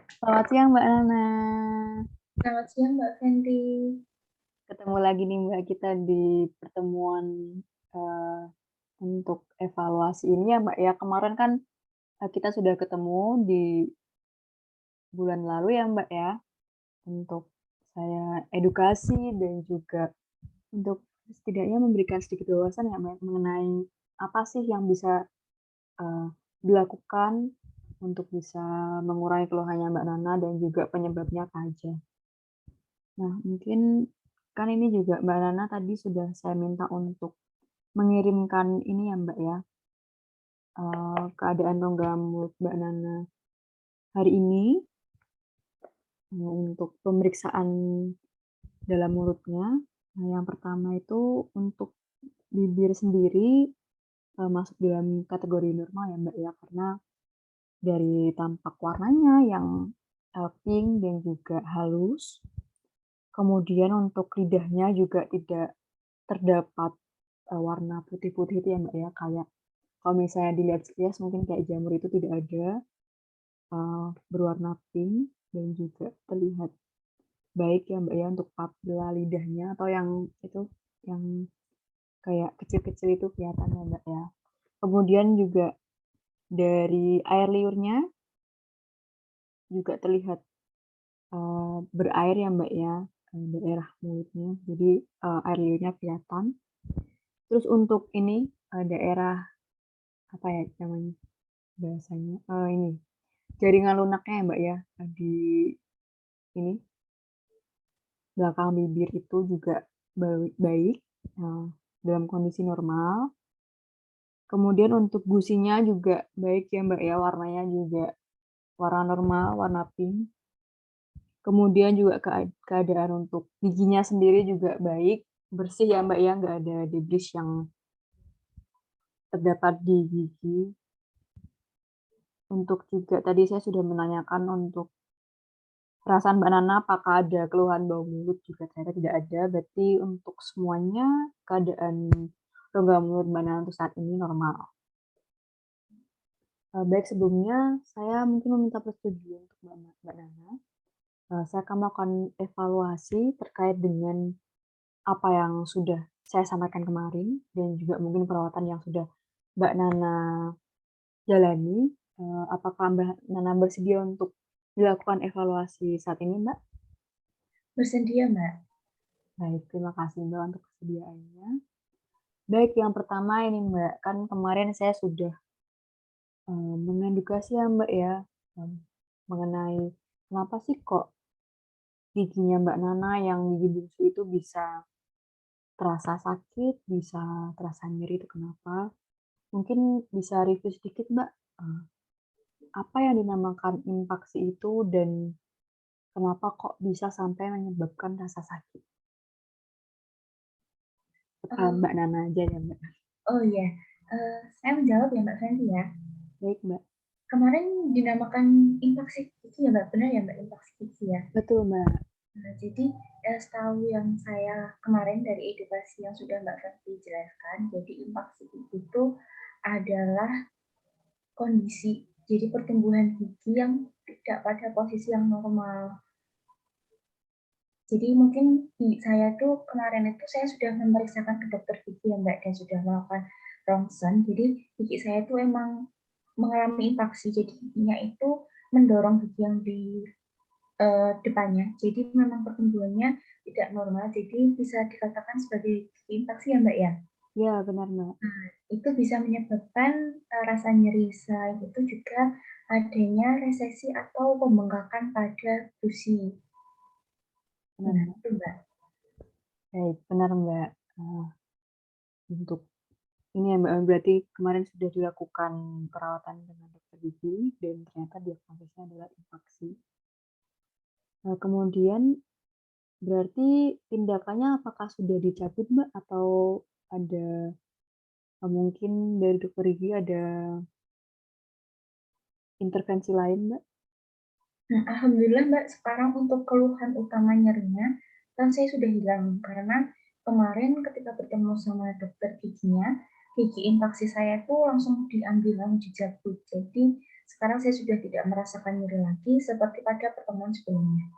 Selamat siang Mbak Nana. Selamat siang Mbak Fenty. Ketemu lagi nih Mbak kita di pertemuan eh, untuk evaluasi ini ya Mbak ya. Kemarin kan kita sudah ketemu di bulan lalu ya Mbak ya untuk saya edukasi dan juga untuk setidaknya memberikan sedikit wawasan ya Mbak mengenai apa sih yang bisa eh, dilakukan untuk bisa mengurangi keluhannya Mbak Nana dan juga penyebabnya apa aja. Nah, mungkin kan ini juga Mbak Nana tadi sudah saya minta untuk mengirimkan ini ya Mbak ya, keadaan rongga mulut Mbak Nana hari ini, untuk pemeriksaan dalam mulutnya. Nah, yang pertama itu untuk bibir sendiri, masuk dalam kategori normal ya Mbak ya, karena dari tampak warnanya yang, pink dan juga halus. Kemudian untuk lidahnya juga tidak terdapat, warna putih-putih itu ya Mbak ya, kayak kalau misalnya dilihat sekilas mungkin kayak jamur itu tidak ada, berwarna pink dan juga terlihat baik ya Mbak ya untuk papila lidahnya atau yang itu, yang kayak kecil-kecil itu kelihatan ya Mbak ya. Kemudian juga dari air liurnya juga terlihat, berair ya Mbak ya, daerah mulutnya, jadi, air liurnya kelihatan. Terus untuk ini, daerah apa ya namanya bahasanya, ini, jaringan lunaknya ya Mbak ya, di ini, belakang bibir itu juga baik, dalam kondisi normal. Kemudian untuk gusinya juga baik ya Mbak ya, warnanya juga warna normal, warna pink. Kemudian juga keadaan untuk giginya sendiri juga baik, bersih ya Mbak ya, nggak ada debris yang terdapat di gigi. Untuk juga tadi saya sudah menanyakan untuk perasaan Mbak Nana apakah ada keluhan bau mulut, juga ternyata tidak ada, berarti untuk semuanya keadaan rongga mulut Mbak Nana untuk saat ini normal. Baik sebelumnya saya mungkin meminta persetujuan untuk Mbak Nana, saya akan melakukan evaluasi terkait dengan apa yang sudah saya sampaikan kemarin dan juga mungkin perawatan yang sudah Mbak Nana jalani, apakah Mbak Nana bersedia untuk dilakukan evaluasi saat ini, Mbak? Bersedia Mbak. Baik, terima kasih Mbak untuk kesediaannya. Baik, yang pertama ini Mbak, kan kemarin saya sudah mengedukasi ya Mbak ya, mengenai kenapa sih kok giginya Mbak Nana yang gigi bungsu itu bisa terasa sakit, bisa terasa nyeri itu kenapa? Mungkin bisa review sedikit Mbak, apa yang dinamakan impaksi itu dan kenapa kok bisa sampai menyebabkan rasa sakit? Oh, Mbak Nana aja ya Mbak. oh ya, saya menjawab ya Mbak Fenty ya. Baik Mbak. Kemarin dinamakan infaksi gigi ya Mbak, benar ya Mbak infaksi gigi ya. Betul Mbak. Nah, jadi setahu yang saya kemarin dari edukasi yang sudah Mbak Fenty jelaskan, jadi infaksi gigi itu adalah kondisi, jadi pertumbuhan gigi yang tidak pada posisi yang normal. Jadi mungkin di saya tuh kemarin itu saya sudah memeriksakan ke dokter gigi ya Mbak dan sudah melakukan ronsen. Jadi gigi saya itu emang mengalami infaksi. Jadi giginya itu mendorong gigi yang di depannya. Jadi memang pertumbuhannya tidak normal. Jadi bisa dikatakan sebagai gigi infaksi ya Mbak ya. Ya benar Mbak. Nah, itu bisa menyebabkan rasa nyeri. Selain itu juga adanya resesi atau pembengkakan pada gusi. Benar Nah, Mbak. itu Mbak. Baik, benar Mbak. Untuk ini ya Mbak, berarti kemarin sudah dilakukan perawatan dengan dokter gigi dan ternyata diagnosisnya adalah infeksi. Kemudian berarti tindakannya apakah sudah dicabut Mbak atau ada mungkin dari dokter gigi ada intervensi lain Mbak? Nah, alhamdulillah Mbak, sekarang untuk keluhan utama nyerinya kan saya sudah hilang karena kemarin ketika bertemu sama dokter giginya, gigi infeksi saya itu langsung diambil langsung dicabut. Jadi sekarang saya sudah tidak merasakan nyeri lagi seperti pada pertemuan sebelumnya.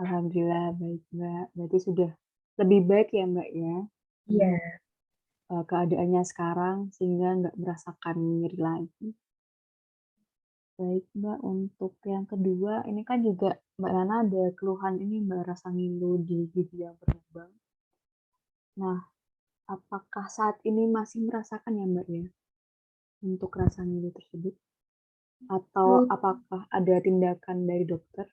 Alhamdulillah baik, Mbak. Berarti sudah lebih baik ya, Mbak, ya, Iya, untuk, keadaannya sekarang sehingga nggak merasakan nyeri lagi. Baik, Mbak, untuk yang kedua ini kan juga Mbak Nana ada keluhan ini, Mbak, rasa ngilu di gigi yang berlubang. Nah, apakah saat ini masih merasakan ya, Mbak, ya, untuk rasa ngilu tersebut? Atau kalau apakah ada tindakan dari dokter?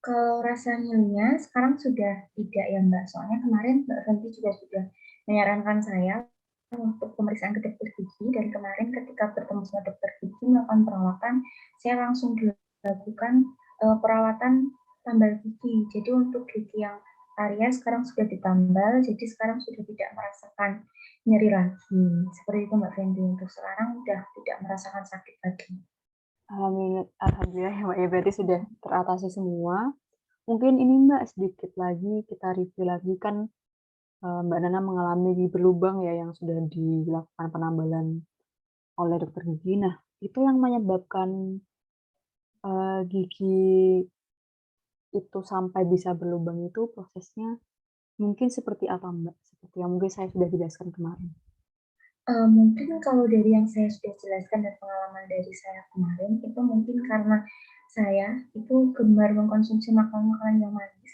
kalau rasa nyerinya sekarang sudah tidak ya Mbak, soalnya kemarin Mbak Fenty juga sudah menyarankan saya untuk pemeriksaan ke dokter gigi, dan kemarin ketika bertemu sama dokter gigi melakukan perawatan, saya langsung dilakukan perawatan tambal gigi. Jadi untuk gigi yang area sekarang sudah ditambal, jadi sekarang sudah tidak merasakan nyeri lagi. Seperti itu Mbak Fenty, untuk sekarang sudah tidak merasakan sakit lagi. Alhamdulillah alhamdulillah ya, Mbak, ya, berarti sudah teratasi semua. Mungkin ini, Mbak, sedikit lagi kita review lagi kan, Mbak Nana mengalami gigi berlubang ya yang sudah dilakukan penambalan oleh dokter gigi. Nah, itu yang menyebabkan, gigi itu sampai bisa berlubang itu prosesnya mungkin seperti apa, Mbak? Seperti yang mungkin saya sudah jelaskan kemarin. Mungkin kalau dari yang saya sudah jelaskan dan pengalaman dari saya kemarin, itu mungkin karena saya itu gemar mengkonsumsi makanan-makanan yang manis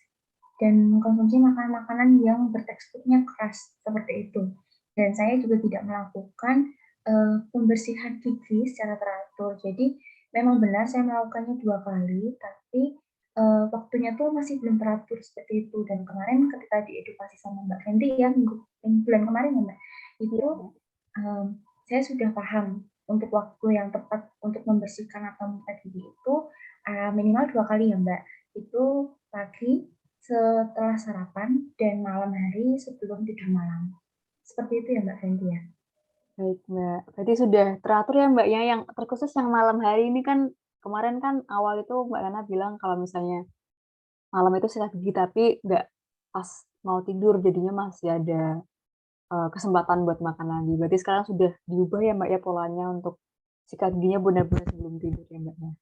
dan mengkonsumsi makanan-makanan yang berteksturnya keras, seperti itu. Dan saya juga tidak melakukan, pembersihan gigi secara teratur. Jadi memang benar saya melakukannya 2 kali, tapi, waktunya tuh masih belum teratur seperti itu. Dan kemarin ketika diedukasi sama Mbak Fenty ya, bulan kemarin ya, Mbak, Iya, itu Mbak. saya sudah paham untuk waktu yang tepat untuk membersihkan atau menyikat gigi itu, minimal 2 kali ya, Mbak. Itu pagi setelah sarapan dan malam hari sebelum tidur malam. Seperti itu ya, Mbak Fenty ya? Baik, Mbak. Berarti sudah teratur ya, Mbak, ya, yang terkhusus yang malam hari ini kan kemarin kan awal itu Mbak Nana bilang kalau misalnya malam itu sikat gigi tapi nggak pas mau tidur, jadinya masih ada, kesempatan buat makan lagi. Berarti sekarang sudah diubah ya, Mbak, ya, polanya untuk sikat giginya benar-benar sebelum tidur ya, Mbak, ya?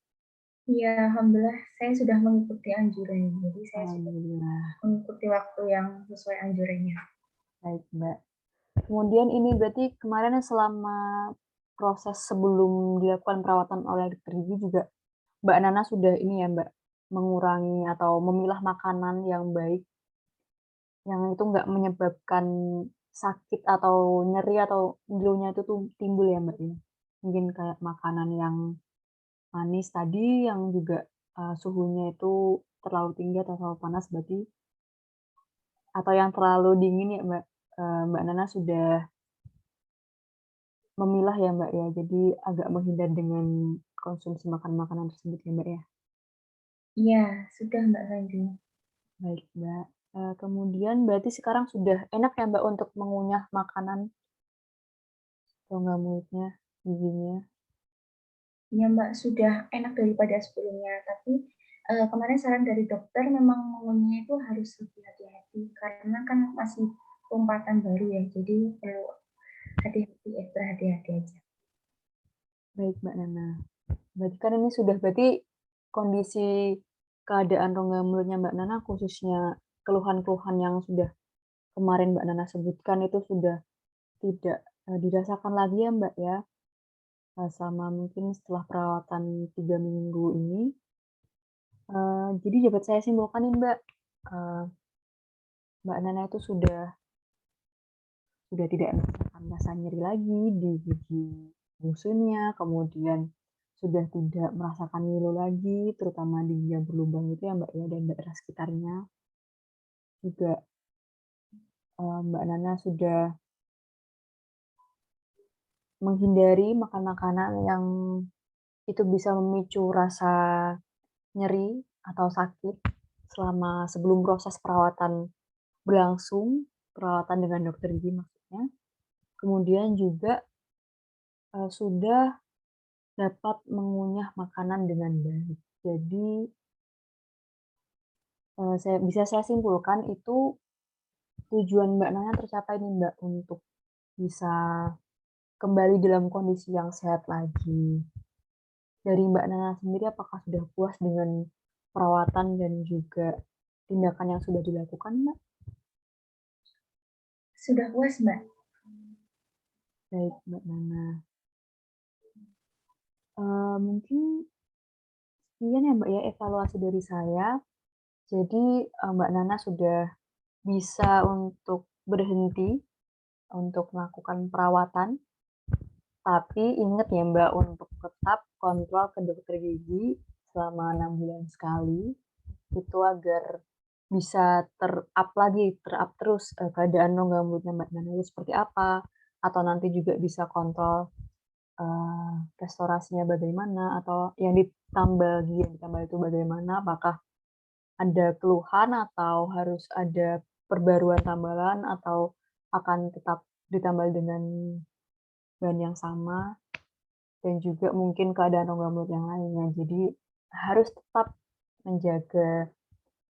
Iya, alhamdulillah saya sudah mengikuti anjuran. Jadi saya sudah Alhamdulillah, mengikuti waktu yang sesuai anjurannya. baik, Mbak. Kemudian ini berarti kemarin selama proses sebelum dilakukan perawatan oleh dokter gigi juga Mbak Nana sudah ini ya, Mbak, mengurangi atau memilah makanan yang baik, yang itu nggak menyebabkan sakit atau nyeri atau ngilunya itu tuh timbul ya, Mbak, ya? Mungkin kayak makanan yang manis tadi yang juga, suhunya itu terlalu tinggi atau terlalu panas berarti atau yang terlalu dingin ya, Mbak, Mbak Nana sudah memilah ya, Mbak, ya? Jadi agak menghindar dengan konsumsi makanan-makanan tersebut ya, Mbak, ya? Iya, sudah Mbak Fenty. Baik, Mbak. Kemudian berarti sekarang sudah enak ya, Mbak, untuk mengunyah makanan rongga mulutnya, giginya? Iya Mbak, sudah enak daripada sebelumnya, tapi, kemarin saran dari dokter memang mengunyahnya itu harus lebih hati-hati, karena kan masih lompatan baru ya, jadi perlu hati-hati, ekstra hati-hati aja. Baik, Mbak Nana. Berarti kan ini sudah berarti kondisi keadaan rongga mulutnya Mbak Nana, khususnya keluhan-keluhan yang sudah kemarin Mbak Nana sebutkan itu sudah tidak, dirasakan lagi ya, Mbak, ya? Selama mungkin setelah perawatan 3 minggu ini. Jadi dapat saya simpulkan nih, Mbak, eee, Mbak Nana itu sudah tidak merasakan rasa nyeri lagi di gigi bungsunya, kemudian sudah tidak merasakan ngilu lagi, terutama di gigi yang berlubang itu ya, Mbak, ya, dan daerah sekitarnya. Juga, Mbak Nana sudah menghindari makan makanan yang itu bisa memicu rasa nyeri atau sakit selama sebelum proses perawatan berlangsung, perawatan dengan dokter gigi maksudnya. Kemudian juga, sudah dapat mengunyah makanan dengan baik. Jadi, saya simpulkan itu tujuan Mbak Nana tercapai nih, Mbak, untuk bisa kembali dalam kondisi yang sehat lagi. dari Mbak Nana sendiri apakah sudah puas dengan perawatan dan juga tindakan yang sudah dilakukan, Mbak? Sudah puas, Mbak. Baik, Mbak Nana. Mungkin sekian ya, Mbak, ya, evaluasi dari saya. Jadi, Mbak Nana sudah bisa untuk berhenti untuk melakukan perawatan, tapi ingat ya, Mbak, untuk tetap kontrol ke dokter gigi selama 6 bulan sekali, itu agar bisa ter-up terus, keadaan rongga mulutnya Mbak Nana itu seperti apa, atau nanti juga bisa kontrol, restorasinya bagaimana, atau yang ditambal gigi yang ditambal itu bagaimana, apakah ada keluhan atau harus ada perbaruan tambalan atau akan tetap ditambal dengan bahan yang sama, dan juga mungkin keadaan rongga mulut yang lainnya. Jadi harus tetap menjaga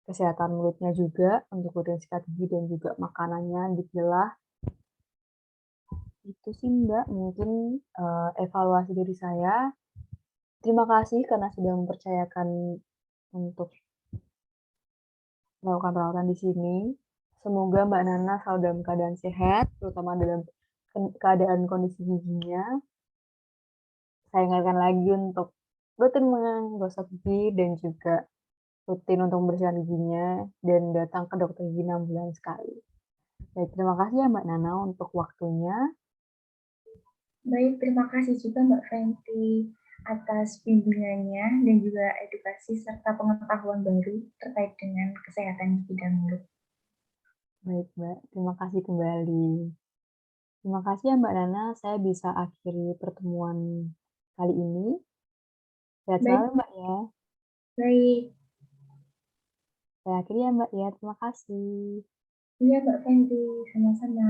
kesehatan mulutnya juga untuk rutin sikat gigi dan juga makanannya dipilah. Itu sih Mbak mungkin, evaluasi dari saya. Terima kasih karena sudah mempercayakan untuk melakukan perawatan di sini. Semoga Mbak Nana selalu dalam keadaan sehat, terutama dalam keadaan kondisi giginya. Saya ingatkan lagi untuk rutin menggosok gigi dan juga rutin untuk membersihkan giginya dan datang ke dokter gigi 6 bulan sekali. Baik, terima kasih ya Mbak Nana untuk waktunya. Baik, terima kasih juga Mbak Fenty atas bimbingannya dan juga edukasi serta pengetahuan baru terkait dengan kesehatan gigi dan mulut. Baik Mbak, terima kasih kembali. Terima kasih ya Mbak Nana, saya bisa akhiri pertemuan kali ini. Sehat Baik, selalu Mbak ya. baik. Saya akhiri ya Mbak ya, terima kasih. Iya Mbak Fenty, sama-sama.